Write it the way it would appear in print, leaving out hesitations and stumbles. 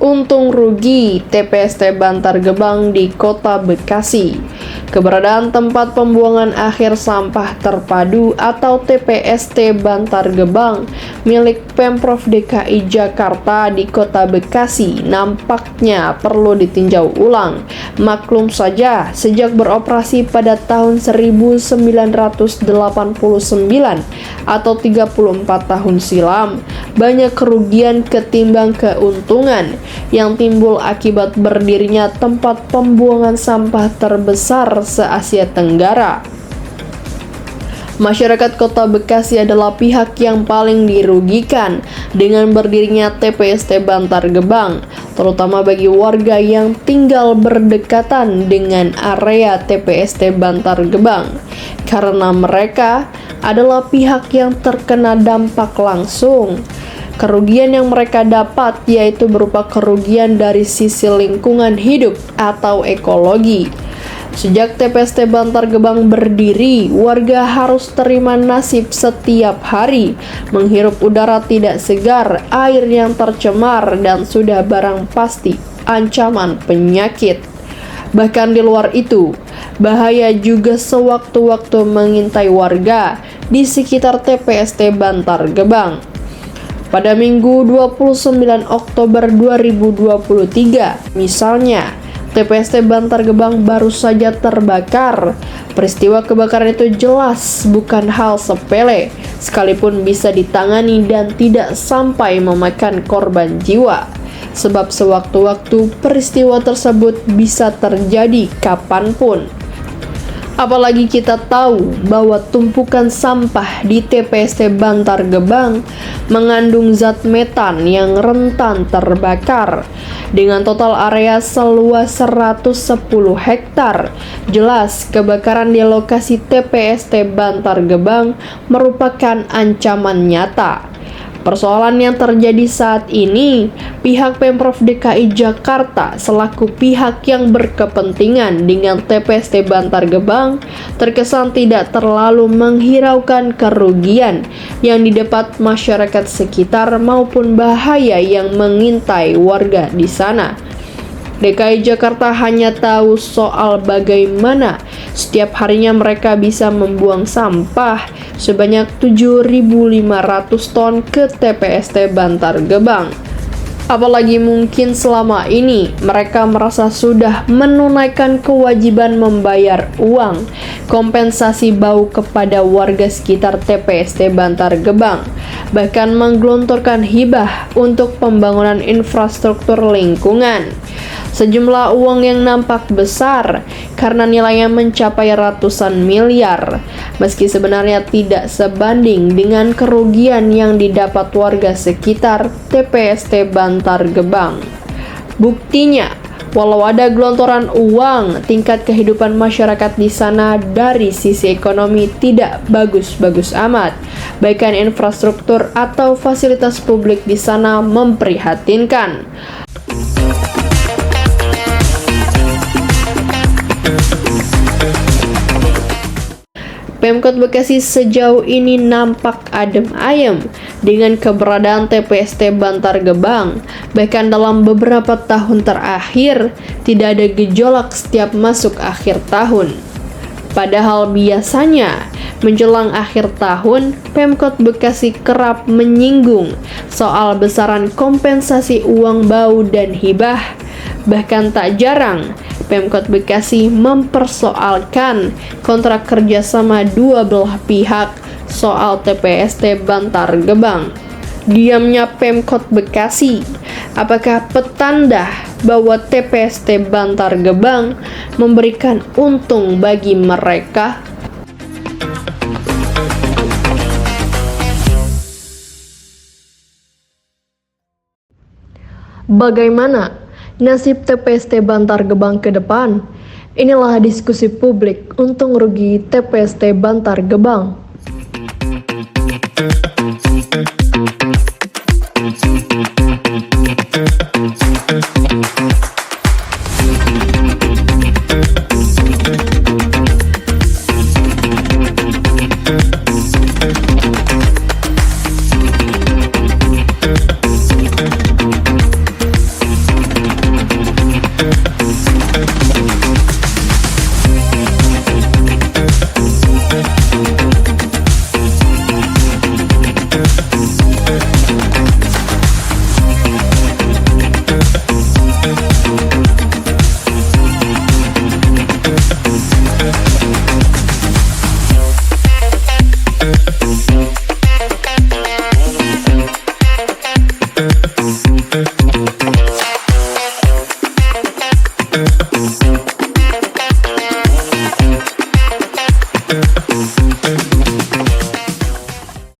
Untung rugi TPST Bantar Gebang di Kota Bekasi. Keberadaan tempat pembuangan akhir sampah terpadu atau TPST Bantar Gebang milik Pemprov DKI Jakarta di Kota Bekasi nampaknya perlu ditinjau ulang. Maklum saja, sejak beroperasi pada tahun 1989 atau 34 tahun silam, banyak kerugian ketimbang keuntungan yang timbul akibat berdirinya tempat pembuangan sampah terbesar se-Asia Tenggara. Masyarakat Kota Bekasi adalah pihak yang paling dirugikan dengan berdirinya TPST Bantar Gebang, terutama bagi warga yang tinggal berdekatan dengan area TPST Bantar Gebang, karena mereka adalah pihak yang terkena dampak langsung. Kerugian yang mereka dapat yaitu berupa kerugian dari sisi lingkungan hidup atau ekologi. Sejak TPST Bantar Gebang berdiri, warga harus terima nasib setiap hari menghirup udara tidak segar, air yang tercemar, dan sudah barang pasti ancaman penyakit. Bahkan di luar itu, bahaya juga sewaktu-waktu mengintai warga di sekitar TPST Bantar Gebang. Pada Minggu 29 Oktober 2023, misalnya, TPST Bantar Gebang baru saja terbakar. Peristiwa kebakaran itu jelas bukan hal sepele, sekalipun bisa ditangani dan tidak sampai memakan korban jiwa. Sebab sewaktu-waktu peristiwa tersebut bisa terjadi kapanpun. Apalagi kita tahu bahwa tumpukan sampah di TPST Bantar Gebang mengandung zat metan yang rentan terbakar. Dengan total area seluas 110 hektar, jelas kebakaran di lokasi TPST Bantar Gebang merupakan ancaman nyata. Persoalan yang terjadi saat ini, pihak Pemprov DKI Jakarta selaku pihak yang berkepentingan dengan TPST Bantar Gebang terkesan tidak terlalu menghiraukan kerugian yang didapat masyarakat sekitar maupun bahaya yang mengintai warga di sana. DKI Jakarta hanya tahu soal bagaimana setiap harinya mereka bisa membuang sampah sebanyak 7.500 ton ke TPST Bantar Gebang. Apalagi mungkin selama ini mereka merasa sudah menunaikan kewajiban membayar uang kompensasi bau kepada warga sekitar TPST Bantar Gebang, bahkan menggelontorkan hibah untuk pembangunan infrastruktur lingkungan. Sejumlah uang yang nampak besar karena nilainya mencapai ratusan miliar, meski sebenarnya tidak sebanding dengan kerugian yang didapat warga sekitar TPST Bantar Gebang. Buktinya, walau ada gelontoran uang, tingkat kehidupan masyarakat di sana dari sisi ekonomi tidak bagus-bagus amat. Bahkan infrastruktur atau fasilitas publik di sana memprihatinkan. Pemkot Bekasi sejauh ini nampak adem ayem dengan keberadaan TPST Bantar Gebang. Bahkan dalam beberapa tahun terakhir, tidak ada gejolak setiap masuk akhir tahun. Padahal biasanya, menjelang akhir tahun, Pemkot Bekasi kerap menyinggung soal besaran kompensasi uang bau dan hibah. Bahkan tak jarang, Pemkot Bekasi mempersoalkan kontrak kerjasama dua belah pihak soal TPST Bantar Gebang. Diamnya Pemkot Bekasi, apakah petanda bahwa TPST Bantar Gebang memberikan untung bagi mereka? Bagaimana nasib TPST Bantar Gebang ke depan? Inilah diskusi publik untung rugi TPST Bantar Gebang.